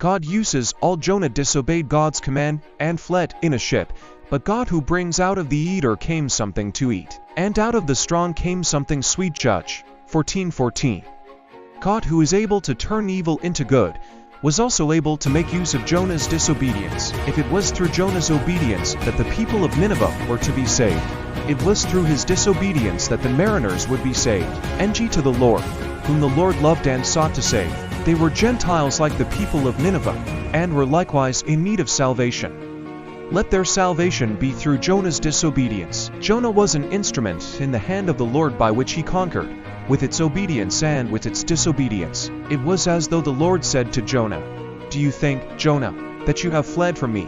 God uses all. Jonah disobeyed God's command and fled in a ship, but God who brings out of the eater came something to eat, and out of the strong came something sweet. Judge 14:14. God who is able to turn evil into good was also able to make use of Jonah's disobedience. If it was through Jonah's obedience that the people of Nineveh were to be saved, it was through his disobedience that the mariners would be saved. NG to the Lord, whom the Lord loved and sought to save. They were Gentiles like the people of Nineveh, and were likewise in need of salvation. Let their salvation be through Jonah's disobedience. Jonah was an instrument in the hand of the Lord by which he conquered, with its obedience and with its disobedience. It was as though the Lord said to Jonah, "Do you think, Jonah, that you have fled from me?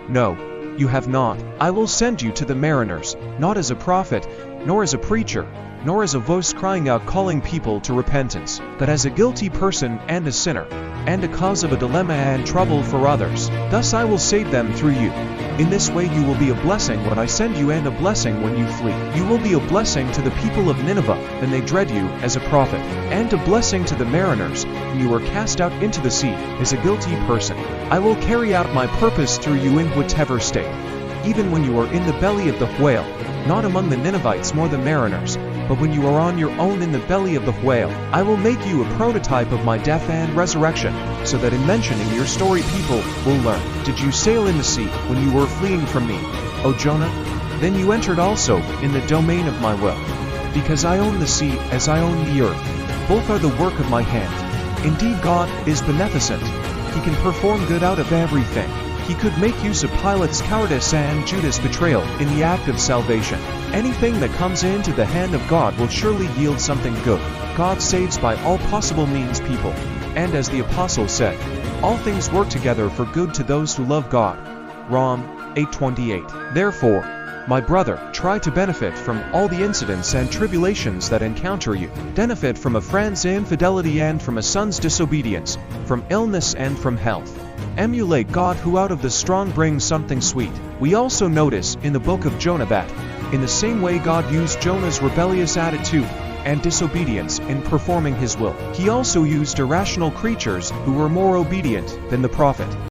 No, you have not. I will send you to the mariners, not as a prophet, nor as a preacher, nor as a voice crying out calling people to repentance, but as a guilty person and a sinner, and a cause of a dilemma and trouble for others. Thus I will save them through you. In this way you will be a blessing when I send you, and a blessing when you flee. You will be a blessing to the people of Nineveh, then they dread you as a prophet, and a blessing to the mariners, when you are cast out into the sea as a guilty person. I will carry out my purpose through you in whatever state, even when you are in the belly of the whale, not among the Ninevites nor the mariners, but when you are on your own in the belly of the whale. I will make you a prototype of my death and resurrection, so that in mentioning your story people will learn. Did you sail in the sea when you were fleeing from me, O Jonah? Then you entered also in the domain of my will. Because I own the sea as I own the earth. Both are the work of my hand. Indeed God is beneficent. He can perform good out of everything. He could make use of Pilate's cowardice and Judas' betrayal in the act of salvation. Anything that comes into the hand of God will surely yield something good. God saves by all possible means people. And as the apostle said, all things work together for good to those who love God. Rom 8:28. Therefore, my brother, try to benefit from all the incidents and tribulations that encounter you. Benefit from a friend's infidelity and from a son's disobedience, from illness and from health. Emulate God who out of the strong brings something sweet. We also notice in the book of Jonah that, in the same way God used Jonah's rebellious attitude and disobedience in performing his will, he also used irrational creatures who were more obedient than the prophet.